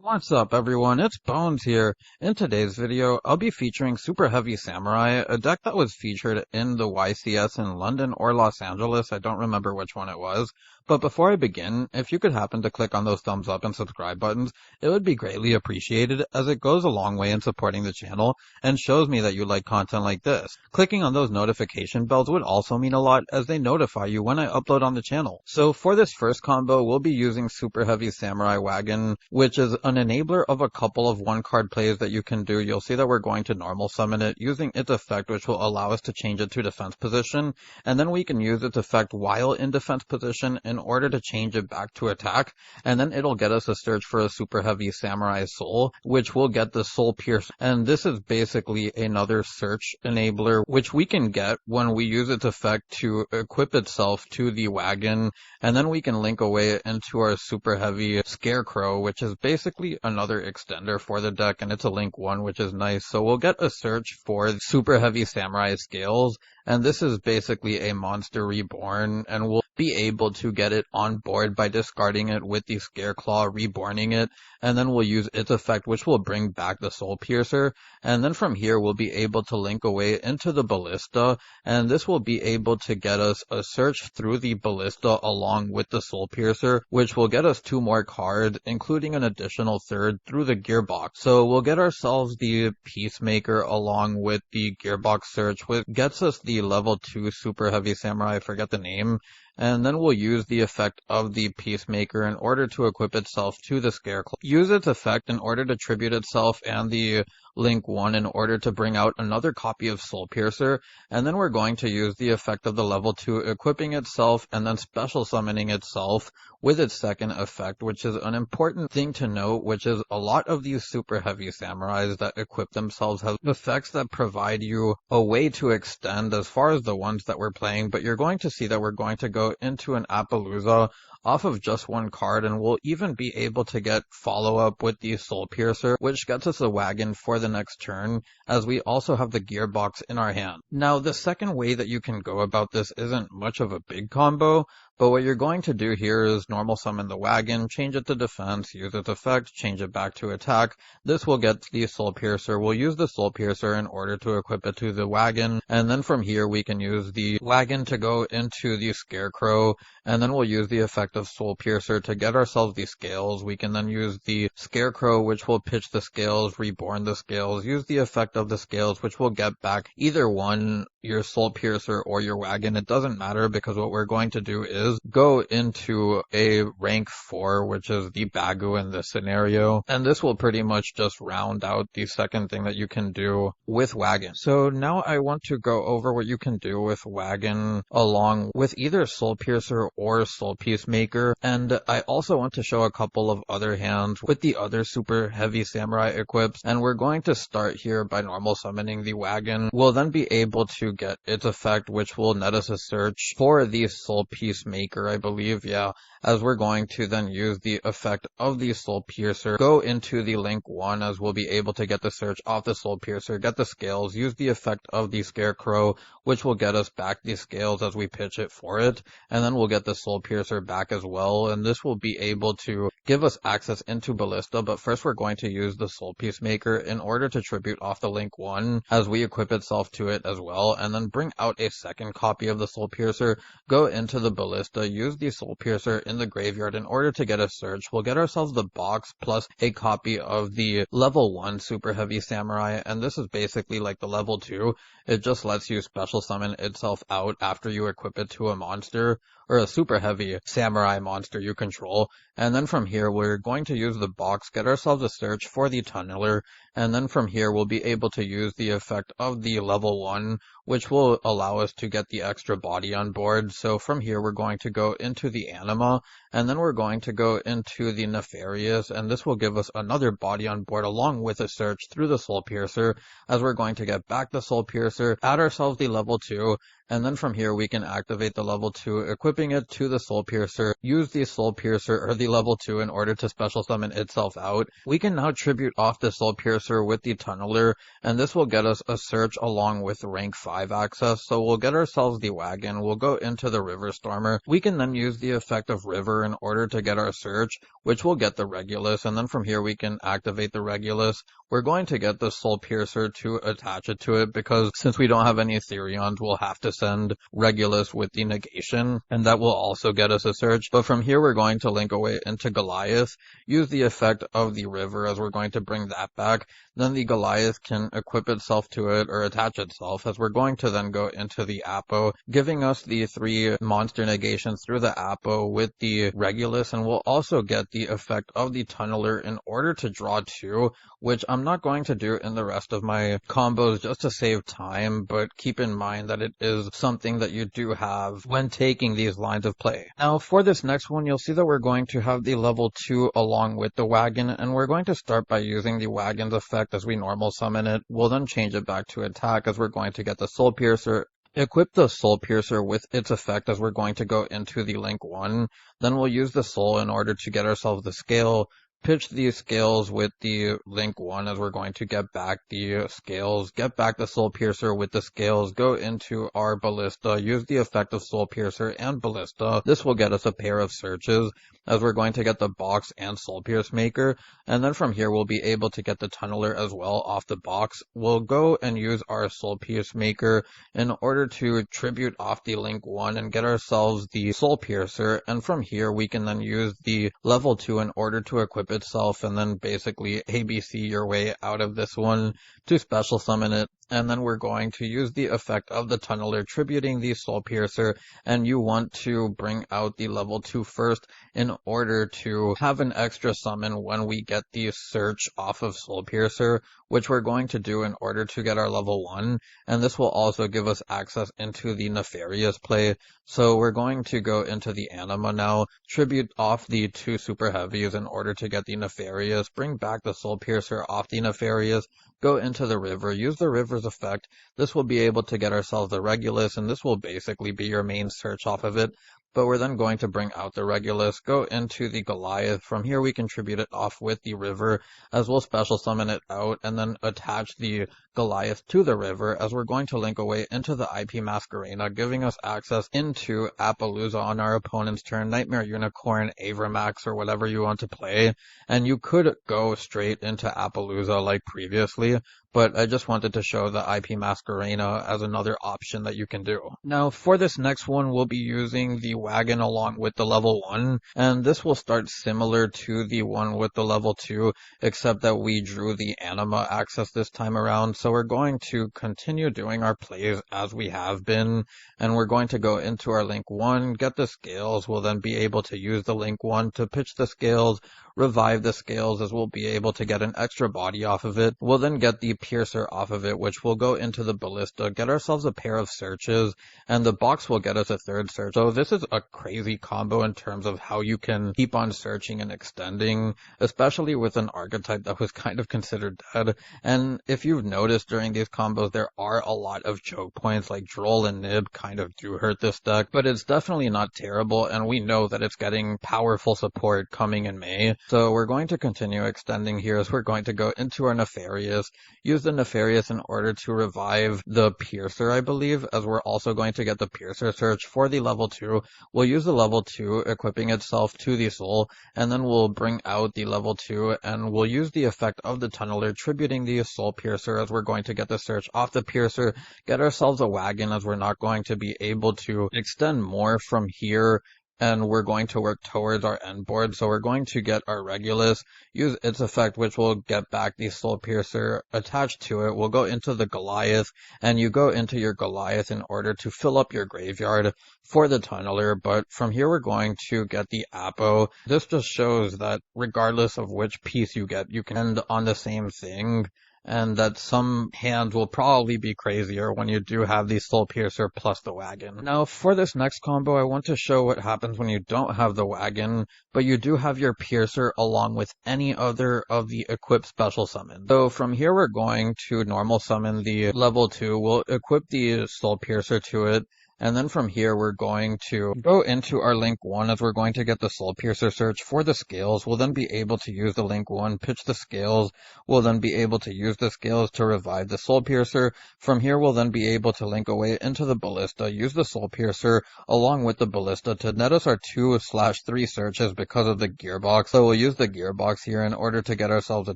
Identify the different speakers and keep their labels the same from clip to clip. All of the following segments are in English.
Speaker 1: What's up everyone, it's Bones here. In today's video, I'll be featuring Superheavy Samurai, a deck that was featured in the YCS in London or Los Angeles, I don't remember which one it was. But before I begin, if you could happen to click on those thumbs up and subscribe buttons, it would be greatly appreciated as it goes a long way in supporting the channel and shows me that you like content like this. Clicking on those notification bells would also mean a lot as they notify you when I upload on the channel. So for this first combo, we'll be using Superheavy Samurai Wagon, which is an enabler of a couple of one-card plays that you can do. You'll see that we're going to normal summon it using its effect, which will allow us to change it to defense position, and then we can use its effect while in defense position in order to change it back to attack, and then it'll get us a search for a Superheavy Samurai Soul, which will get the Soul Pierce, and this is basically another search enabler, which we can get when we use its effect to equip itself to the wagon, and then we can link away into our Superheavy Scarecrow, which is basically another extender for the deck, and it's a link 1, which is nice. So we'll get a search for Superheavy Samurai Scales, and this is basically a monster reborn, and we'll be able to get it on board by discarding it with the Scareclaw, reborning it, and then we'll use its effect, which will bring back the Soul Piercer, and then from here we'll be able to link away into the Ballista, and this will be able to get us a search through the Ballista along with the Soul Piercer, which will get us 2 more cards, including an additional third through the Gearbox. So we'll get ourselves the Peacemaker along with the Gearbox search, which gets us the level 2 Superheavy Samurai, I forget the name, and then we'll use the effect of the Peacemaker in order to equip itself to the Scareclaw. Use its effect in order to tribute itself and the link 1 in order to bring out another copy of Soul Piercer, and then we're going to use the effect of the level 2 equipping itself and then special summoning itself with its second effect, which is an important thing to note, which is a lot of these Superheavy Samurais that equip themselves have effects that provide you a way to extend as far as the ones that we're playing, but you're going to see that we're going to go into an Appaloosa off of just 1 card, and we'll even be able to get follow-up with the Soul Piercer, which gets us a wagon for the next turn, as we also have the Gearbox in our hand. Now, the second way that you can go about this isn't much of a big combo, but what you're going to do here is normal summon the wagon, change it to defense, use its effect, change it back to attack. This will get the Soul Piercer. We'll use the Soul Piercer in order to equip it to the wagon, and then from here we can use the wagon to go into the Scarecrow, and then we'll use the effect of Soul Piercer to get ourselves the Scales. We can then use the Scarecrow, which will pitch the Scales, reborn the Scales, use the effect of the Scales, which will get back either one, your Soul Piercer or your wagon. It doesn't matter because what we're going to do is go into a rank 4, which is the Bagu in this scenario, and this will pretty much just round out the second thing that you can do with wagon. So now I want to go over what you can do with wagon along with either Soul Piercer or Soul Peacemaker, and I also want to show a couple of other hands with the other Superheavy Samurai equips, and we're going to start here by normal summoning the wagon. We'll then be able to get its effect, which will net us a search for the Soul Peacemaker, I believe, yeah, as we're going to then use the effect of the Soul Piercer, go into the link 1 as we'll be able to get the search off the Soul Piercer, get the Scales, use the effect of the Scarecrow, which will get us back the Scales as we pitch it for it, and then we'll get the Soul Piercer back as well, and this will be able to give us access into Ballista, but first we're going to use the Soul Peacemaker in order to tribute off the link 1 as we equip itself to it as well, and then bring out a second copy of the Soul Piercer, go into the Ballista, use the Soul Piercer in the graveyard in order to get a search. We'll get ourselves the box plus a copy of the level 1 Superheavy Samurai, and this is basically like the level 2. It just lets you special summon itself out after you equip it to a monster, or a Superheavy Samurai monster you control, and then from here we're going to use the box, get ourselves a search for the Tunneler, and then from here we'll be able to use the effect of the level 1, which will allow us to get the extra body on board. So from here we're going to go into the Anima, and then we're going to go into the Nefarious, and this will give us another body on board along with a search through the Soul Piercer, as we're going to get back the Soul Piercer, add ourselves the level 2, and then from here we can activate the level 2, equipping it to the Soul Piercer, use the Soul Piercer or the level 2 in order to special summon itself out. We can now tribute off the Soul Piercer Piercer with the Tunneler, and this will get us a search along with rank 5 access. So we'll get ourselves the wagon, we'll go into the River Stormer. We can then use the effect of River in order to get our search, which will get the Regulus, and then from here we can activate the Regulus. We're going to get the Soul Piercer to attach it to it, because since we don't have any Therions, we'll have to send Regulus with the negation, and that will also get us a search. But from here we're going to link away into Goliath, use the effect of the River as we're going to bring that back. Then the Goliath can equip itself to it or attach itself, as we're going to then go into the Apo, giving us the 3 monster negations through the Apo with the Regulus, and we'll also get the effect of the Tunneler in order to draw 2, which I'm not going to do in the rest of my combos just to save time, but keep in mind that it is something that you do have when taking these lines of play. Now for this next one, you'll see that we're going to have the level 2 along with the wagon, and we're going to start by using the wagon's effect as we normal summon it. We'll then change it back to attack as we're going to get the Soul Piercer. Equip the Soul Piercer with its effect as we're going to go into the Link 1. Then we'll use the Soul in order to get ourselves the Scale. Pitch these scales with the Link 1 as we're going to get back the scales, get back the Soul Piercer with the scales, go into our Ballista, use the effect of Soul Piercer and Ballista. This will get us a pair of searches as we're going to get the box and Soul Pierce Maker, and then from here we'll be able to get the Tunneler as well off the box. We'll go and use our Soul Pierce Maker in order to tribute off the Link 1 and get ourselves the Soul Piercer, and from here we can then use the level 2 in order to equip itself, and then basically ABC your way out of this one to special summon it. And then we're going to use the effect of the Tunneler tributing the Soul Piercer, and you want to bring out the level 2 first in order to have an extra summon when we get the search off of Soul Piercer, which we're going to do in order to get our level 1, and this will also give us access into the Nefarious play. So we're going to go into the Anima now, tribute off the 2 Super Heavies in order to get the Nefarious, bring back the Soul Piercer off the Nefarious, go into the River, use the River's effect. This will be able to get ourselves the Regulus, and this will basically be your main search off of it. But we're then going to bring out the Regulus, go into the Goliath. From here we can tribute it off with the River, as we'll special summon it out, and then attach the Goliath to the River, as we're going to link away into the IP Masquerena, giving us access into Appaloosa on our opponent's turn, Nightmare Unicorn, Avramax, or whatever you want to play. And you could go straight into Appaloosa like previously, but I just wanted to show the IP Masquerena as another option that you can do. Now for this next one, we'll be using the wagon along with the level 1, and this will start similar to the one with the level 2, except that we drew the Anima access this time around. So we're going to continue doing our plays as we have been, and we're going to go into our Link 1, get the scales. We'll then be able to use the Link 1 to pitch the scales, revive the scales, as we'll be able to get an extra body off of it. We'll then get the Piercer off of it, which will go into the Ballista, get ourselves a pair of searches, and the box will get us a 3rd search. So this is a crazy combo in terms of how you can keep on searching and extending, especially with an archetype that was kind of considered dead. And if you've noticed during these combos, there are a lot of choke points, like Droll and Nib kind of do hurt this deck, but it's definitely not terrible, and we know that it's getting powerful support coming in May. So we're going to continue extending here, as we're going to go into our Nefarious, use the Nefarious in order to revive the Piercer, I believe, as we're also going to get the Piercer search for the level 2. We'll use the level 2 equipping itself to the Soul, and then we'll bring out the level 2, and we'll use the effect of the Tunneler tributing the Soul Piercer, as we're going to get the search off the Piercer, get ourselves a wagon, as we're not going to be able to extend more from here, and we're going to work towards our end board. So we're going to get our Regulus, use its effect, which will get back the Soul Piercer attached to it. We'll go into the Goliath, and you go into your Goliath in order to fill up your graveyard for the Tunneler. But from here we're going to get the Apo. This just shows that regardless of which piece you get, you can end on the same thing, and that some hands will probably be crazier when you do have the Soul Piercer plus the wagon. Now for this next combo, I want to show what happens when you don't have the wagon, but you do have your Piercer along with any other of the equipped special summons. So from here we're going to normal summon the level 2, we'll equip the Soul Piercer to it, And then from here, we're going to go into our link 1 as we're going to get the Soul Piercer search for the scales. We'll then be able to use the link 1, pitch the scales. We'll then be able to use the scales to revive the Soul Piercer. From here, we'll then be able to link away into the Ballista, use the Soul Piercer along with the Ballista to net us our 2/3 searches because of the gearbox. So we'll use the gearbox here in order to get ourselves a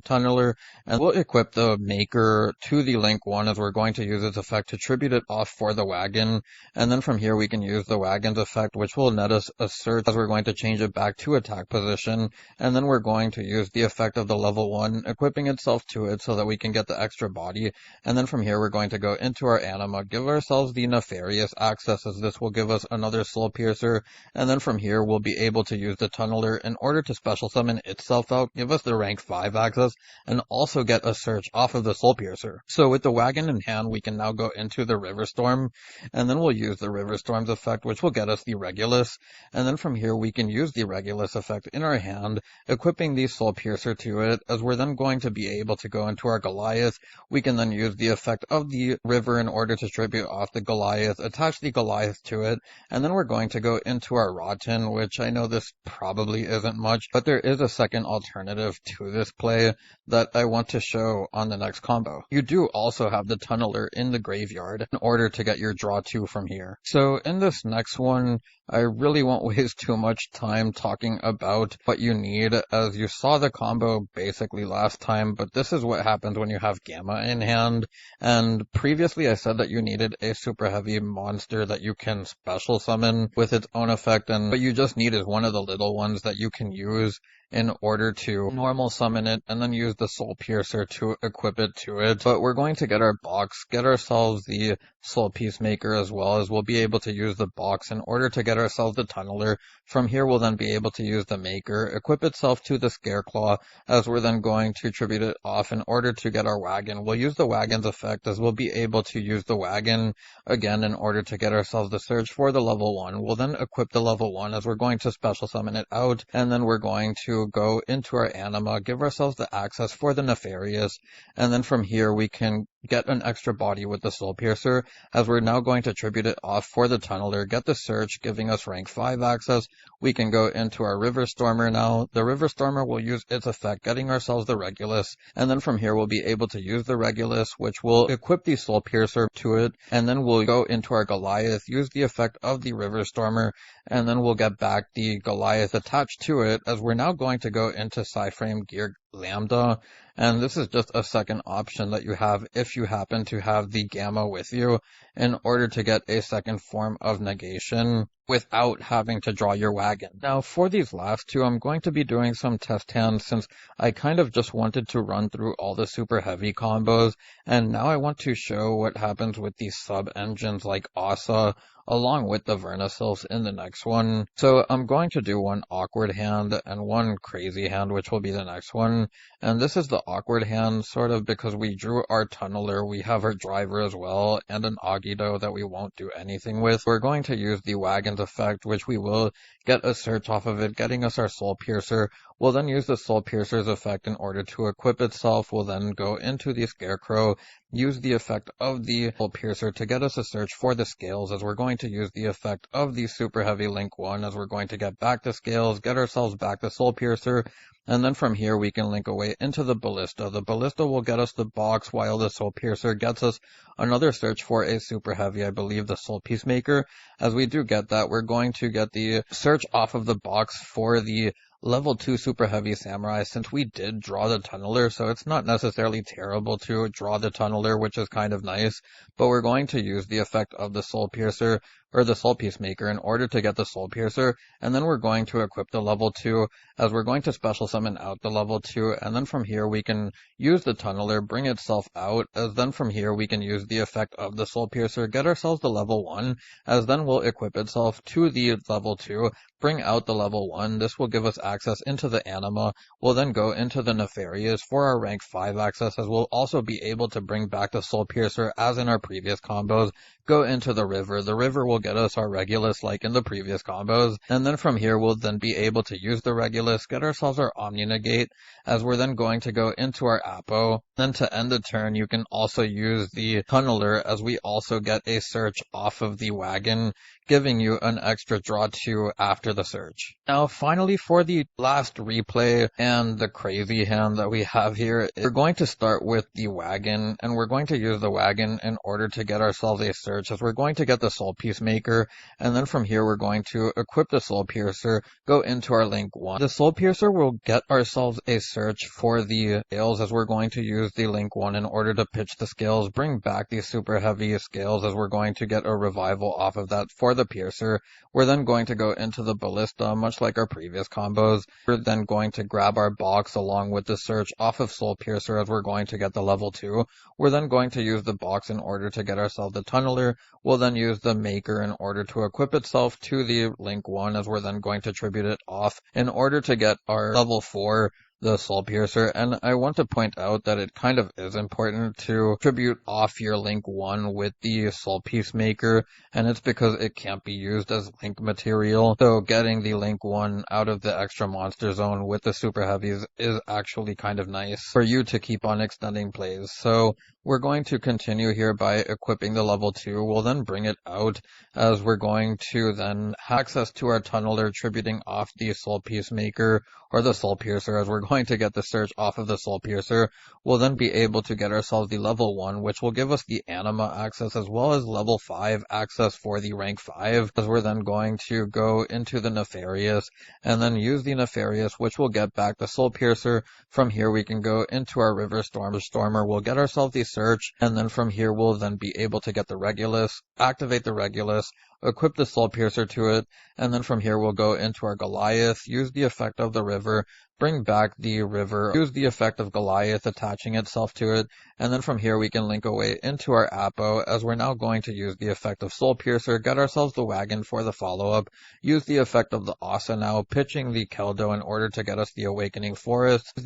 Speaker 1: tunneler, and we'll equip the Maker to the link 1 as we're going to use its effect to tribute it off for the wagon. And then from here we can use the wagon's effect, which will net us a search as we're going to change it back to attack position. And then we're going to use the effect of the level 1, equipping itself to it so that we can get the extra body. And then from here we're going to go into our anima, give ourselves the nefarious access as this will give us another Soul Piercer. And then from here we'll be able to use the tunneler in order to special summon itself out, give us the rank 5 access, and also get a search off of the Soul Piercer. So with the wagon in hand, we can now go into the River Storm, and then we'll use the River Storm's effect, which will get us the Regulus. And then from here we can use the Regulus effect in our hand, equipping the Soul Piercer to it, as we're then going to be able to go into our Goliath. We can then use the effect of the river in order to tribute off the Goliath, attach the Goliath to it, and then we're going to go into our Rotten, which I know this probably isn't much, but there is a second alternative to this play that I want to show on the next combo. You do also have the Tunneler in the graveyard in order to get your draw 2 from here. So in this next one, I really won't waste too much time talking about what you need, as you saw the combo basically last time, but this is what happens when you have Gamma in hand. And previously I said that you needed a super heavy monster that you can special summon with its own effect, and what you just need is one of the little ones that you can use in order to normal summon it and then use the Soul Piercer to equip it to it. But we're going to get our box, get ourselves the Soul Peacemaker, as well as we'll be able to use the box in order to get ourselves the Tunneler. From here we'll then be able to use the Maker, equip itself to the Scareclaw, as we're then going to tribute it off in order to get our wagon. We'll use the wagon's effect, as we'll be able to use the wagon again in order to get ourselves the search for the level 1. We'll then equip the level 1 as we're going to special summon it out, and then we're going to go into our anima, give ourselves the access for the nefarious, and then from here we can get an extra body with the Soul Piercer, as we're now going to tribute it off for the Tunneler, get the search, giving us rank 5 access. We can go into our River Stormer now. The River Stormer will use its effect, getting ourselves the Regulus, and then from here we'll be able to use the Regulus, which will equip the Soul Piercer to it, and then we'll go into our Goliath, use the effect of the River Stormer, and then we'll get back the Goliath attached to it, as we're now going to go into Psyframe Gear Lambda, and this is just a second option that you have if you happen to have the Gamma with you in order to get a second form of negation without having to draw your wagon. Now for these last two, I'm going to be doing some test hands since I kind of just wanted to run through all the super heavy combos, and now I want to show what happens with these sub-engines like Asa, along with the Vernisylphs in the next one. So I'm going to do one awkward hand and one crazy hand, which will be the next one. And this is the awkward hand, sort of because we drew our Tunneler, we have our Driver as well, and an Agido that we won't do anything with. We're going to use the Wagon's effect, which we will get a search off of it, getting us our Soul Piercer. We'll then use the Soul Piercer's effect in order to equip itself. We'll then go into the Scarecrow, use the effect of the Soul Piercer to get us a search for the Scales, as we're going to use the effect of the Super Heavy Link 1, as we're going to get back the Scales, get ourselves back the Soul Piercer, and then from here we can link away into the Ballista. The Ballista will get us the box, while the Soul Piercer gets us another search for a Super Heavy, I believe the Soul Peacemaker. As we do get that, we're going to get the search off of the box for the level 2 Super Heavy Samurai, since we did draw the Tunneler, so it's not necessarily terrible to draw the Tunneler, which is kind of nice, but we're going to use the effect of the Soul Piercer, or the Soul Peacemaker, in order to get the Soul Piercer, and then we're going to equip the level 2, as we're going to special summon out the level 2, and then from here we can use the Tunneler, bring itself out, as then from here we can use the effect of the Soul Piercer, get ourselves the level 1, as then we'll equip itself to the level 2, bring out the level 1, this will give us access into the Anima. We'll then go into the Nefarious for our rank 5 access, as we'll also be able to bring back the Soul Piercer as in our previous combos, go into the River will will get us our Regulus like in the previous combos, and then from here we'll then be able to use the Regulus, get ourselves our Omni-Negate, as we're then going to go into our Apo. Then to end the turn, you can also use the Tunneler, as we also get a search off of the wagon, giving you an extra draw 2 after the search. Now finally, for the last replay and the crazy hand that we have here, we're going to start with the wagon, and we're going to use the wagon in order to get ourselves a search, as we're going to get the Soul Peacemaker, and then from here we're going to equip the Soul Piercer, go into our Link 1. The Soul Piercer will get ourselves a search for the scales, as we're going to use the Link 1 in order to pitch the scales, bring back the super heavy scales, as we're going to get a revival off of that for the Piercer. We're then going to go into the Ballista, much like our previous combos. We're then going to grab our box along with the search off of Soul Piercer, as we're going to get the level 2. We're then going to use the box in order to get ourselves the Tunneler. We'll then use the Maker in order to equip itself to the Link 1, as we're then going to tribute it off in order to get our level 4, the Soul Piercer. And I want to point out that it kind of is important to tribute off your Link 1 with the Soul Peacemaker, and it's because it can't be used as Link material. So getting the Link 1 out of the extra monster zone with the super heavies is actually kind of nice for you to keep on extending plays. So we're going to continue here by equipping the level 2. We'll then bring it out, as we're going to then have access to our Tunneler, tributing off the Soul Peacemaker or the Soul Piercer, as we're going to get the search off of the Soul Piercer. We'll then be able to get ourselves the level 1, which will give us the Anima access, as well as level 5 access for the rank 5, as we're then going to go into the Nefarious, and then use the Nefarious, which will get back the Soul Piercer. From here we can go into our River Stormer, we'll get ourselves the search, and then from here we'll then be able to get the Regulus, activate the Regulus, equip the Soul Piercer to it, and then from here we'll go into our Goliath, use the effect of the river, bring back the river, use the effect of Goliath attaching itself to it, and then from here we can link away into our Apo, as we're now going to use the effect of Soul Piercer, get ourselves the wagon for the follow-up, use the effect of the Asa now, pitching the Keldo in order to get us the Awakening Forest,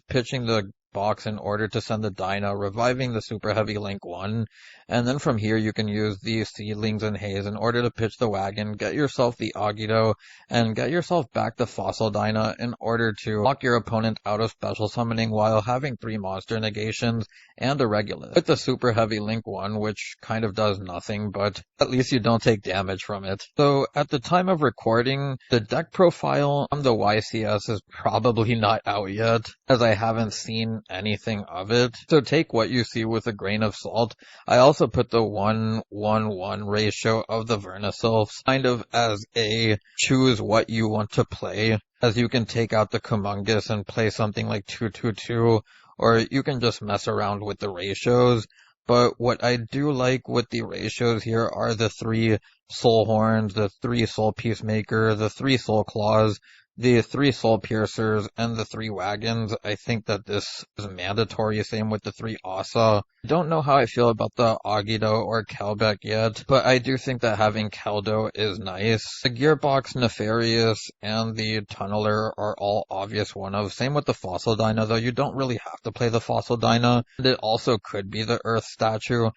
Speaker 1: pitching the box in order to send the Dyna, reviving the super heavy Link 1, and then from here you can use the Seedlings and Haze in order to pitch the wagon, get yourself the Agido, and get yourself back the Fossil Dyna in order to lock your opponent out of special summoning while having 3 monster negations and a Regulus. With the super heavy Link 1, which kind of does nothing, but at least you don't take damage from it. So at the time of recording, the deck profile on the YCS is probably not out yet, as I haven't seen anything of it, so take what you see with a grain of salt. I also put the 1-1-1 ratio of the Vernisylphs kind of as a choose what you want to play, as you can take out the Kumungus and play something like 2-2-2, or you can just mess around with the ratios. But what I do like with the ratios here are the 3 Soul Horns, the 3 Soul Peacemaker, the 3 Soul Claws, the 3 Soul Piercers, and the 3 Wagons. I think that this is mandatory, same with the 3 Asa. I don't know how I feel about the Agido or Kelbeck yet, but I do think that having Keldo is nice. The Gearbox, Nefarious, and the Tunneler are all obvious one of. Same with the Fossil Dyna, though you don't really have to play the Fossil Dyna, and it also could be the Earth Statue.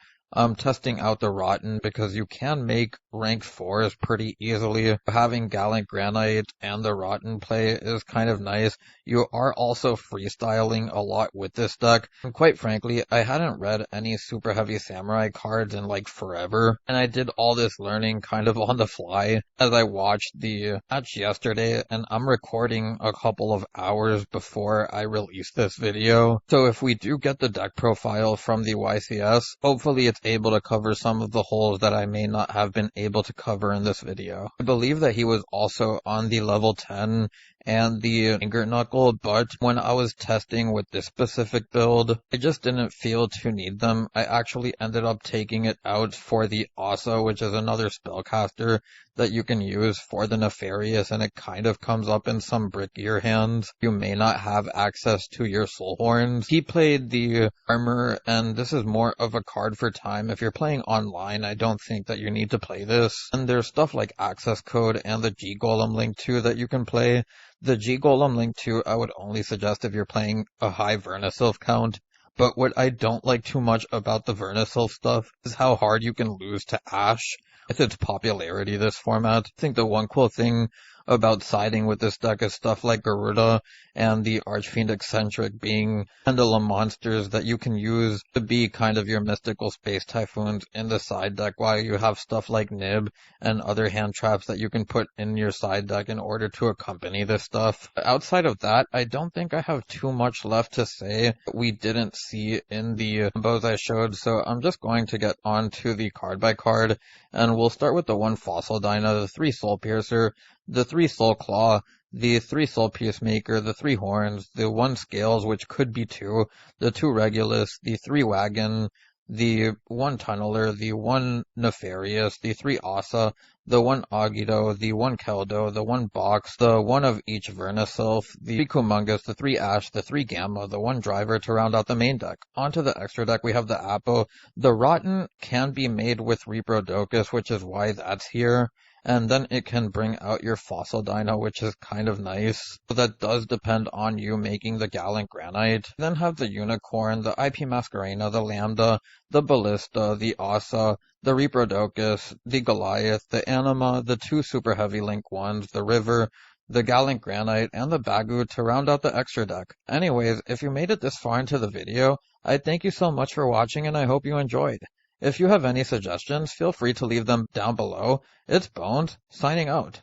Speaker 1: Testing out the Rotten, because you can make rank 4s pretty easily. Having Gallant Granite and the Rotten play is kind of nice. You are also freestyling a lot with this deck, and quite frankly, I hadn't read any super heavy samurai cards in like forever, and I did all this learning kind of on the fly as I watched the match yesterday, and I'm recording a couple of hours before I release this video. So if we do get the deck profile from the YCS, hopefully it's able to cover some of the holes that I may not have been able to cover in this video. I believe that he was also on the level 10 and the finger knuckle, but when I was testing with this specific build, I just didn't feel to need them. I actually ended up taking it out for the Asa, which is another spellcaster that you can use for the Nefarious, and it kind of comes up in some brickier hands. You may not have access to your Soul Horns. He played the Armor, and this is more of a card for time. If you're playing online, I don't think that you need to play this. And there's stuff like Access Code and the G-Golem Link 2 that you can play. The G-Golem Link 2 I would only suggest if you're playing a high Vernisylph count. But what I don't like too much about the Vernisylph stuff is how hard you can lose to Ash. with its popularity, this format. I think the one cool thing about siding with this deck is stuff like Garuda and the Archfiend Eccentric being pendulum monsters that you can use to be kind of your mystical space typhoons in the side deck, while you have stuff like Nib and other hand traps that you can put in your side deck in order to accompany this stuff. Outside of that, I don't think I have too much left to say we didn't see in the combos I showed, so I'm just going to get on to the card by card, and we'll start with the 1 Fossil Dyna, the 3 Soul Piercer, the 3 Soul Claw, the 3 Soul Peacemaker, the 3 Horns, the 1 Scales, which could be 2, the 2 Regulus, the 3 Wagon, the 1 Tunneler, the 1 Nefarious, the 3 Asa, the 1 Agito, the 1 Keldo, the 1 Box, the 1 of each Vernisylph, the 3 Kumungus, the 3 Ash, the 3 Gamma, the 1 Driver to round out the main deck. Onto the extra deck, we have the Apo. The Rotten can be made with Reprodokus, which is why that's here. And then it can bring out your Fossil Dino, which is kind of nice. But that does depend on you making the Gallant Granite. Then have the Unicorn, the IP Masquerena, the Lambda, the Ballista, the Asa, the Reprodokus, the Goliath, the Anima, the 2 Superheavy Link 1s, the River, the Gallant Granite, and the Bagu to round out the extra deck. Anyways, if you made it this far into the video, I thank you so much for watching and I hope you enjoyed. If you have any suggestions, feel free to leave them down below. It's Bones, signing out.